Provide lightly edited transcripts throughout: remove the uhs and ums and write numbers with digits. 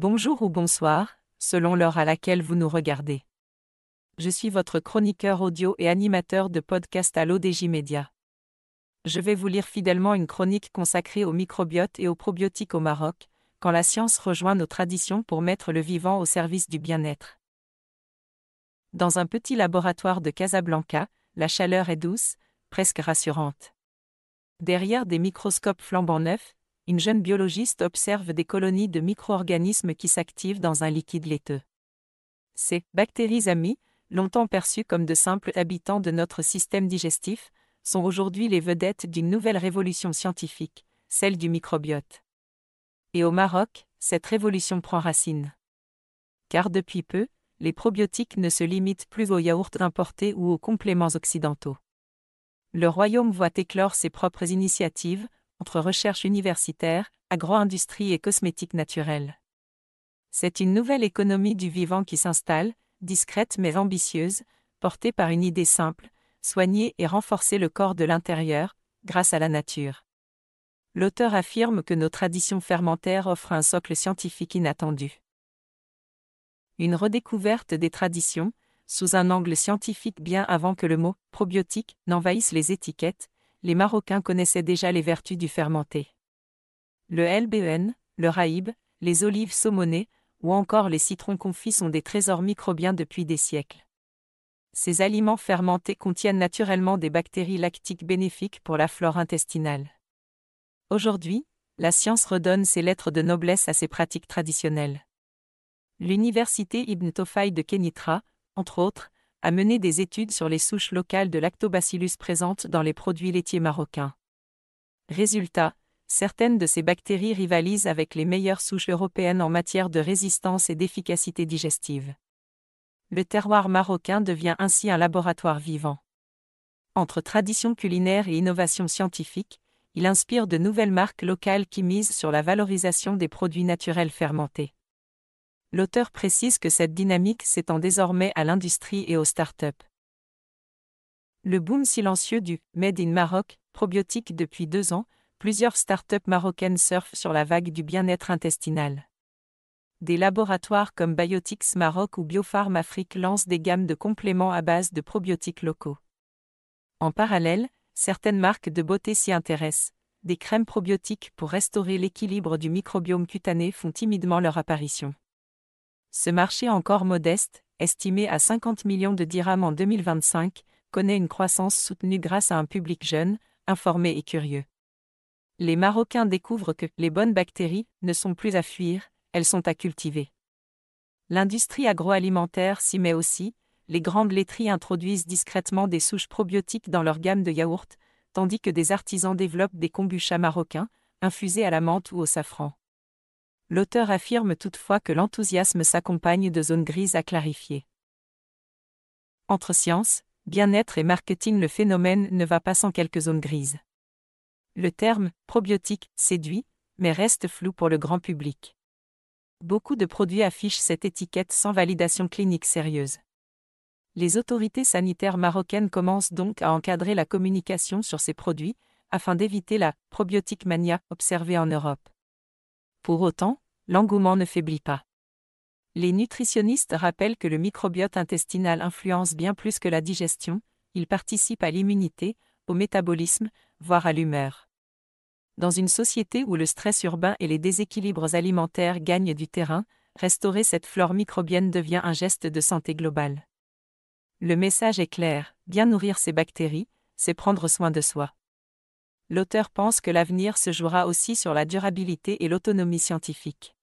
Bonjour ou bonsoir, selon l'heure à laquelle vous nous regardez. Je suis votre chroniqueur audio et animateur de podcast à l'ODJ Média. Je vais vous lire fidèlement une chronique consacrée au microbiote et aux probiotiques au Maroc, quand la science rejoint nos traditions pour mettre le vivant au service du bien-être. Dans un petit laboratoire de Casablanca, la chaleur est douce, presque rassurante. Derrière des microscopes flambant neufs, une jeune biologiste observe des colonies de micro-organismes qui s'activent dans un liquide laiteux. Ces bactéries amies, longtemps perçues comme de simples habitants de notre système digestif, sont aujourd'hui les vedettes d'une nouvelle révolution scientifique, celle du microbiote. Et au Maroc, cette révolution prend racine. Car depuis peu, les probiotiques ne se limitent plus aux yaourts importés ou aux compléments occidentaux. Le royaume voit éclore ses propres initiatives, entre recherche universitaire, agro-industrie et cosmétiques naturels. C'est une nouvelle économie du vivant qui s'installe, discrète mais ambitieuse, portée par une idée simple, soigner et renforcer le corps de l'intérieur, grâce à la nature. L'auteur affirme que nos traditions fermentaires offrent un socle scientifique inattendu. Une redécouverte des traditions, sous un angle scientifique bien avant que le mot « probiotique » n'envahisse les étiquettes, les Marocains connaissaient déjà les vertus du fermenté. Le LBN, le raïb, les olives saumonées, ou encore les citrons confits sont des trésors microbiens depuis des siècles. Ces aliments fermentés contiennent naturellement des bactéries lactiques bénéfiques pour la flore intestinale. Aujourd'hui, la science redonne ses lettres de noblesse à ces pratiques traditionnelles. L'université Ibn Tofai de Kénitra, entre autres, a mené des études sur les souches locales de lactobacillus présentes dans les produits laitiers marocains. Résultat, certaines de ces bactéries rivalisent avec les meilleures souches européennes en matière de résistance et d'efficacité digestive. Le terroir marocain devient ainsi un laboratoire vivant. Entre tradition culinaire et innovation scientifique, il inspire de nouvelles marques locales qui misent sur la valorisation des produits naturels fermentés. L'auteur précise que cette dynamique s'étend désormais à l'industrie et aux start-up. Le boom silencieux du « Made in Maroc » probiotique depuis 2 ans, plusieurs start-up marocaines surfent sur la vague du bien-être intestinal. Des laboratoires comme Biotics Maroc ou Biopharm Afrique lancent des gammes de compléments à base de probiotiques locaux. En parallèle, certaines marques de beauté s'y intéressent. Des crèmes probiotiques pour restaurer l'équilibre du microbiome cutané font timidement leur apparition. Ce marché encore modeste, estimé à 50 millions de dirhams en 2025, connaît une croissance soutenue grâce à un public jeune, informé et curieux. Les Marocains découvrent que les bonnes bactéries ne sont plus à fuir, elles sont à cultiver. L'industrie agroalimentaire s'y met aussi, les grandes laiteries introduisent discrètement des souches probiotiques dans leur gamme de yaourts, tandis que des artisans développent des kombuchas marocains, infusés à la menthe ou au safran. L'auteur affirme toutefois que l'enthousiasme s'accompagne de zones grises à clarifier. Entre science, bien-être et marketing, le phénomène ne va pas sans quelques zones grises. Le terme « probiotique » séduit, mais reste flou pour le grand public. Beaucoup de produits affichent cette étiquette sans validation clinique sérieuse. Les autorités sanitaires marocaines commencent donc à encadrer la communication sur ces produits, afin d'éviter la « probiotique mania » observée en Europe. Pour autant, l'engouement ne faiblit pas. Les nutritionnistes rappellent que le microbiote intestinal influence bien plus que la digestion, il participe à l'immunité, au métabolisme, voire à l'humeur. Dans une société où le stress urbain et les déséquilibres alimentaires gagnent du terrain, restaurer cette flore microbienne devient un geste de santé globale. Le message est clair, bien nourrir ces bactéries, c'est prendre soin de soi. L'auteur pense que l'avenir se jouera aussi sur la durabilité et l'autonomie scientifique.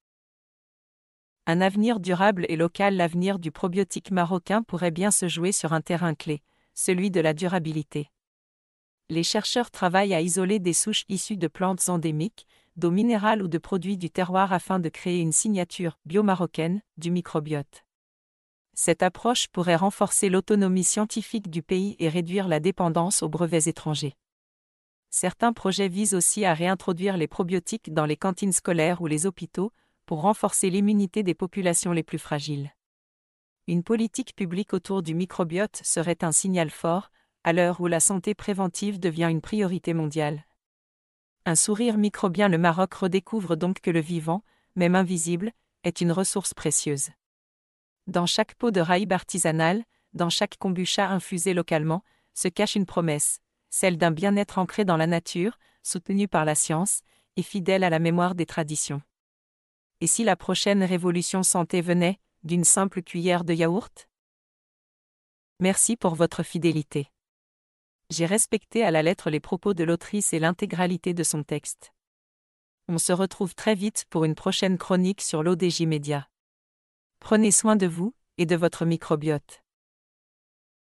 Un avenir durable et local. L'avenir du probiotique marocain pourrait bien se jouer sur un terrain clé, celui de la durabilité. Les chercheurs travaillent à isoler des souches issues de plantes endémiques, d'eau minérale ou de produits du terroir afin de créer une signature bio-marocaine du microbiote. Cette approche pourrait renforcer l'autonomie scientifique du pays et réduire la dépendance aux brevets étrangers. Certains projets visent aussi à réintroduire les probiotiques dans les cantines scolaires ou les hôpitaux, pour renforcer l'immunité des populations les plus fragiles. Une politique publique autour du microbiote serait un signal fort, à l'heure où la santé préventive devient une priorité mondiale. Un sourire microbien. Le Maroc redécouvre donc que le vivant, même invisible, est une ressource précieuse. Dans chaque pot de raïb artisanal, dans chaque kombucha infusé localement, se cache une promesse, celle d'un bien-être ancré dans la nature, soutenu par la science, et fidèle à la mémoire des traditions. Et si la prochaine révolution santé venait d'une simple cuillère de yaourt? Merci pour votre fidélité. J'ai respecté à la lettre les propos de l'autrice et l'intégralité de son texte. On se retrouve très vite pour une prochaine chronique sur l'ODJ Média. Prenez soin de vous et de votre microbiote.